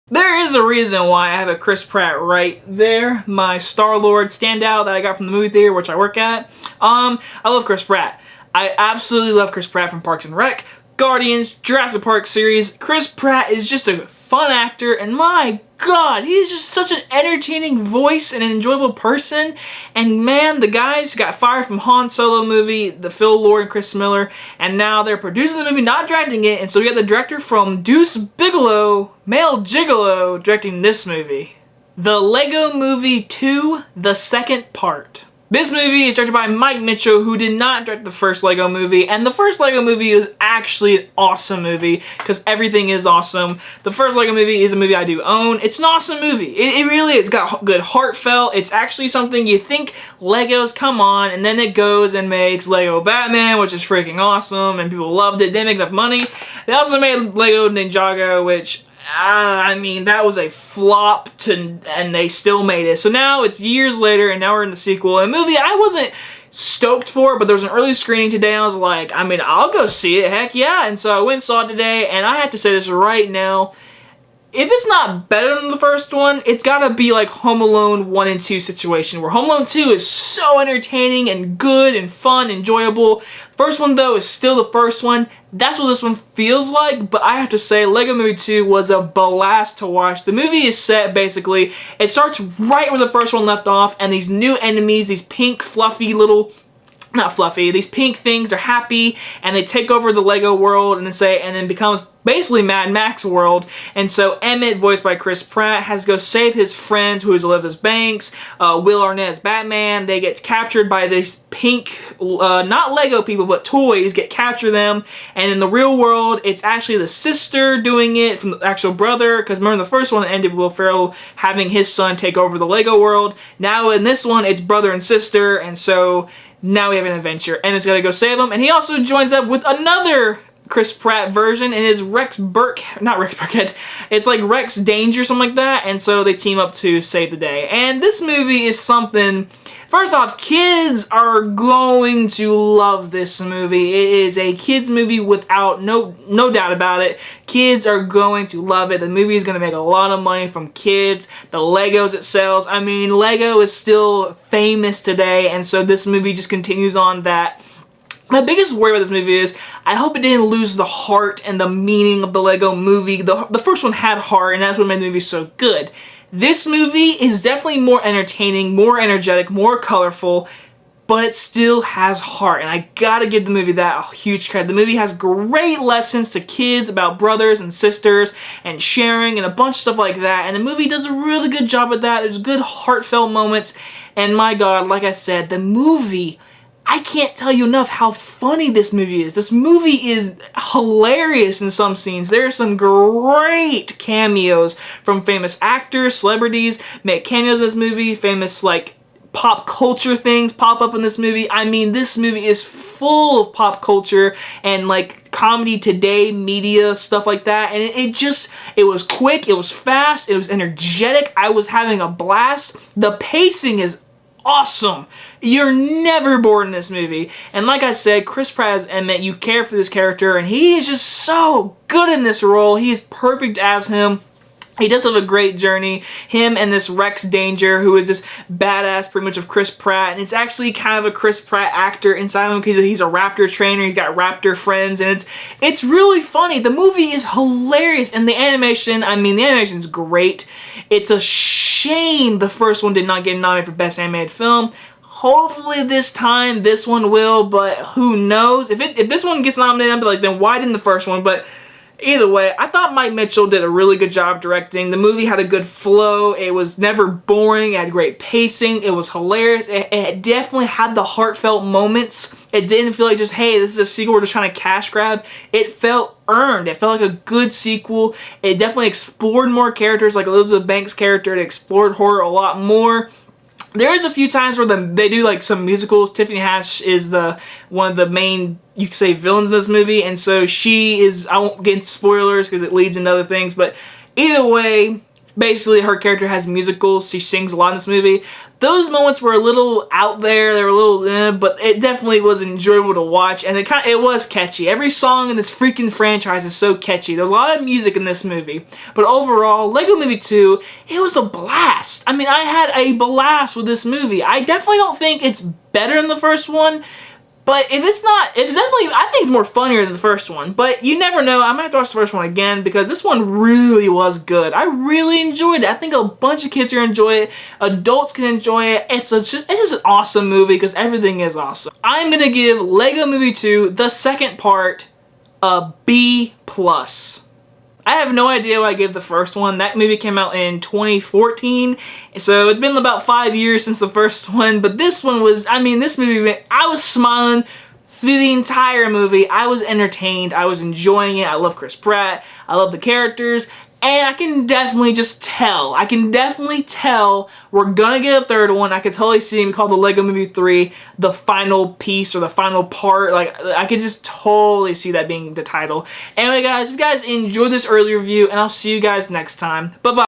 There is a reason why I have a Chris Pratt right there, my Star-Lord standout that I got from the movie theater, which I work at. I love Chris Pratt. I absolutely love Chris Pratt from Parks and Rec, Guardians, Jurassic Park series. Chris Pratt is just a fun actor, and my God, he is just such an entertaining voice and an enjoyable person. And man, the guys got fired from Han Solo movie, the Phil Lord and Chris Miller, and now they're producing the movie, not directing it. And so we got the director from Deuce Bigalow, Male Gigolo, directing this movie. The Lego Movie 2, the second part. This movie is directed by Mike Mitchell, who did not direct the first Lego Movie, and the first Lego Movie is actually an awesome movie, because everything is awesome. The first Lego Movie is a movie I do own. It's an awesome movie. It really is. It's got good heartfelt. It's actually something you think Legos, come on, and then it goes and makes Lego Batman, which is freaking awesome, and people loved it. They didn't make enough money. They also made Lego Ninjago, which... I mean, that was a flop, and they still made it. So now it's years later, and now we're in the sequel. A movie I wasn't stoked for, but there was an early screening today, and I was like, I mean, I'll go see it, heck yeah. And so I went and saw it today, and I have to say this right now. If it's not better than the first one, it's gotta be like Home Alone 1 and 2 situation, where Home Alone 2 is so entertaining and good and fun, enjoyable. First one, though, is still the first one. That's what this one feels like, but I have to say, Lego Movie 2 was a blast to watch. The movie is set, basically, it starts right where the first one left off, and these new enemies, these pink, fluffy little... not fluffy, these pink things are happy, and they take over the Lego world, and then becomes basically Mad Max world. And so Emmett, voiced by Chris Pratt, has to go save his friends, who is Elizabeth Banks, Will Arnett as Batman. They get captured by these pink, not Lego people, but toys, capture them. And in the real world, it's actually the sister doing it from the actual brother, because remember the first one ended with Will Ferrell having his son take over the Lego world. Now in this one, it's brother and sister, and so now we have an adventure, and it's got to go save them. And he also joins up with another Chris Pratt version, and it's not Rex Burkhead, it's like Rex Danger, something like that, and so they team up to save the day. And this movie is something, first off, kids are going to love this movie. It is a kids movie without no doubt about it. Kids are going to love it. The movie is going to make a lot of money from kids. The Legos it sells, I mean, Lego is still famous today, and so this movie just continues on that. My biggest worry about this movie is I hope it didn't lose the heart and the meaning of the Lego Movie. The first one had heart, and that's what made the movie so good. This movie is definitely more entertaining, more energetic, more colorful, but it still has heart, and I gotta give the movie that a huge credit. The movie has great lessons to kids about brothers and sisters and sharing and a bunch of stuff like that, and the movie does a really good job with that. There's good heartfelt moments, and my God, like I said, the movie... I can't tell you enough how funny this movie is. This movie is hilarious in some scenes. There are some great cameos from famous actors, celebrities, make cameos in this movie, famous like pop culture things pop up in this movie. I mean, this movie is full of pop culture and like comedy today, media, stuff like that. And it was quick, it was fast, it was energetic. I was having a blast. The pacing is awesome. You're never bored in this movie. And like I said, Chris Pratt as Emmett, you care for this character, and he is just so good in this role. He is perfect as him. He does have a great journey. Him and this Rex Danger, who is this badass pretty much of Chris Pratt. And it's actually kind of a Chris Pratt actor inside him because he's a raptor trainer. He's got raptor friends. And it's really funny. The movie is hilarious. And the animation, I mean, the animation's great. It's a shame the first one did not get nominated for Best Animated Film. Hopefully this time this one will, but who knows? If this one gets nominated, I'll be like, then why didn't the first one? But either way, I thought Mike Mitchell did a really good job directing. The movie had a good flow. It was never boring. It had great pacing. It was hilarious. It definitely had the heartfelt moments. It didn't feel like just, hey, this is a sequel we're just trying to cash grab. It felt earned. It felt like a good sequel. It definitely explored more characters, like Elizabeth Banks' character. It explored horror a lot more. There is a few times where they do like some musicals. Tiffany Haddish is one of the main, you could say, villains in this movie, and so she is, I won't get into spoilers because it leads into other things, but either way, Basically, her character has musicals. She sings a lot in this movie. Those moments were a little out there. They were a little, but it definitely was enjoyable to watch, and it was catchy. Every song in this freaking franchise is so catchy. There's a lot of music in this movie, but overall, Lego Movie 2, it was a blast. I mean, I had a blast with this movie. I definitely don't think it's better than the first one, but if it's not, it's definitely, I think it's more funnier than the first one. But you never know. I might have to watch the first one again because this one really was good. I really enjoyed it. I think a bunch of kids are gonna enjoy it. Adults can enjoy it. It's just an awesome movie because everything is awesome. I'm gonna give Lego Movie 2, the second part, a B+. I have no idea what I gave the first one. That movie came out in 2014, so it's been about 5 years since the first one, but this one was, I mean, this movie, I was smiling through the entire movie. I was entertained. I was enjoying it. I love Chris Pratt. I love the characters. And I can definitely just tell. I can definitely tell we're gonna get a third one. I could totally see him called the Lego Movie 3, the final piece or the final part. Like, I could just totally see that being the title. Anyway, guys, if you guys enjoyed this early review, and I'll see you guys next time. Bye-bye.